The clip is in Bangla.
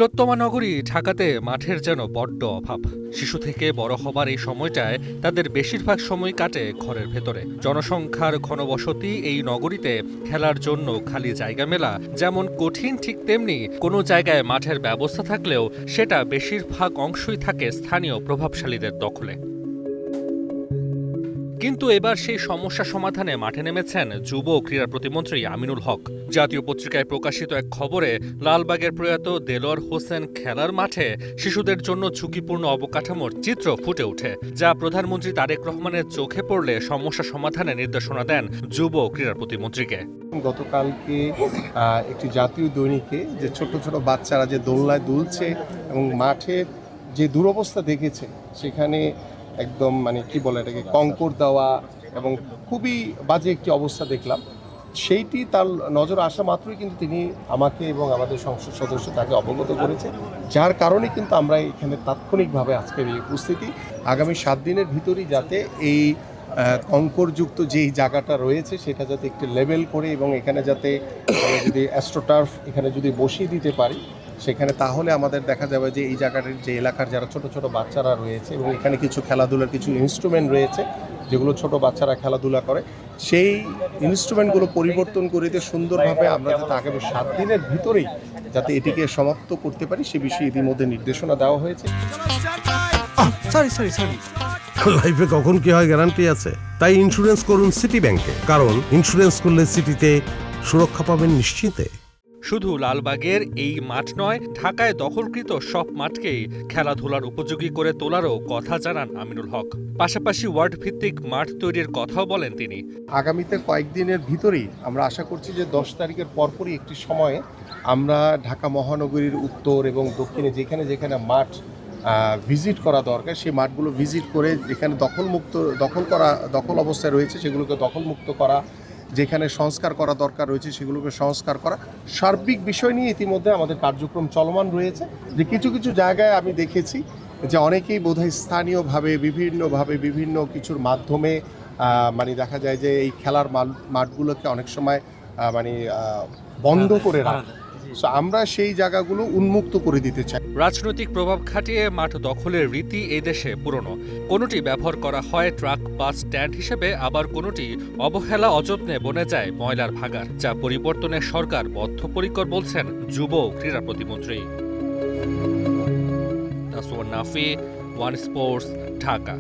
তিলোত্তমা নগরী ঢাকাতে মাঠের যেন বড্ড অভাব। শিশু থেকে বড় হবার এই সময়টায় তাদের বেশিরভাগ সময় কাটে ঘরের ভেতরে। জনসংখ্যার ঘনবসতি এই নগরীতে খেলার জন্য খালি জায়গা মেলা যেমন কঠিন, ঠিক তেমনি কোনো জায়গায় মাঠের ব্যবস্থা থাকলেও সেটা বেশিরভাগ অংশই থাকে স্থানীয় প্রভাবশালীদের দখলে। কিন্তু এবার সেই সমস্যা সমাধানে মাঠে নেমেছেন যুব ও ক্রীড়া প্রতিমন্ত্রী আমিনুল হক। জাতীয় পত্রিকায় প্রকাশিত এক খবরে লালবাগের প্রয়াত দেলোয়ার হোসেন খেলার মাঠে শিশুদের জন্য ঝুঁকিপূর্ণ অবকাঠামোর চিত্র ফুটে ওঠে, যা প্রধানমন্ত্রী তারেক রহমানের চোখে পড়লে সমস্যা সমাধানে নির্দেশনা দেন যুব ও ক্রীড়া প্রতিমন্ত্রীকে। গতকালকে একটি জাতীয় দৈনিকে যে ছোট ছোট বাচ্চারা যে দোলনায় দুলছে এবং মাঠের যে দুরবস্থা দেখেছে, সেখানে একদম কি বলে এটাকে কংকর দেওয়া এবং খুবই বাজে একটি অবস্থা দেখলাম। সেইটি তার নজর আসা মাত্রই কিন্তু তিনি আমাকে এবং আমাদের সংসদ সদস্য তাকে অবগত করেছে, যার কারণে কিন্তু আমরা এখানে তাৎক্ষণিকভাবে আজকের এই উপস্থিতি। আগামী 7 দিনের ভিতরেই যাতে এই কংকরযুক্ত যেই জায়গাটা রয়েছে সেটা যাতে একটু লেভেল করে এবং এখানে যাতে যদি অ্যাস্ট্রোটার্ফ এখানে যদি বসিয়ে দিতে পারি, সেখানে তাহলে আমাদের দেখা যাবে যে এই জায়গাটার যে এলাকার যারা ছোট ছোট বাচ্চারা রয়েছে এবং এখানে কিছু খেলাধুলার কিছু ইনস্ট্রুমেন্ট রয়েছে যেগুলো ছোট বাচ্চারা খেলাধুলা করে, সেই ইনস্ট্রুমেন্টগুলো পরিবর্তন করে দিয়ে সুন্দরভাবে আমরা যাতে আগামী 7 দিনের ভিতরেই যাতে এটিকে সমাপ্ত করতে পারি সে বিষয়ে ইতিমধ্যে নির্দেশনা দেওয়া হয়েছে। লাইফে কখন কি হয় গ্যারান্টি আছে, তাই ইন্স্যুরেন্স করুন সিটি ব্যাংকে, কারণ ইন্স্যুরেন্স করলে সিটিতে সুরক্ষা পাবেন নিশ্চিন্তে। শুধু লালবাগের এই মাঠ নয়, ঢাকায় দখলকৃত সব মাঠকেই খেলাধুলার উপযোগী করে তোলারও কথা জানান আমিনুল হক। পাশাপাশি ওয়ার্ড ভিত্তিক মাঠ তৈরির কথাও বলেন তিনি। আগামীতে কয়েকদিনের ভিতরেই আমরা আশা করছি যে 10 তারিখের পরপরই একটি সময়ে আমরা ঢাকা মহানগরীর উত্তর এবং দক্ষিণে যেখানে যেখানে মাঠ ভিজিট করা দরকার সেই মাঠগুলো ভিজিট করে যেখানে দখল অবস্থায় রয়েছে সেগুলোকে দখলমুক্ত করা, যেখানে সংস্কার করা দরকার রয়েছে সেগুলোকে সংস্কার করা, সার্বিক বিষয় নিয়ে ইতিমধ্যে আমাদের কার্যক্রম চলমান রয়েছে। যে কিছু কিছু জায়গায় আমি দেখেছি যে অনেকেই বোধহয় স্থানীয়ভাবে বিভিন্ন কিছুর মাধ্যমে দেখা যায় যে এই খেলার মাঠগুলোকে অনেক সময় বন্ধ করে রাখে। আমরা সেই জায়গাগুলো উন্মুক্ত করে দিতে চাই। রাজনৈতিক প্রভাব খাটিয়ে মাঠ দখলের রীতি এই দেশে পুরনো। কোনোটি ব্যবহার করা হয় ট্রাক বাস স্ট্যান্ড হিসেবে, আবার কোনোটি অবহেলা অযত্নে বনে যায় ময়লার ভাগার, যা পরিবর্তনে সরকার বদ্ধপরিকর বলছেন যুব ক্রীড়া প্রতিমন্ত্রী। Nafi, one sports, Dhaka.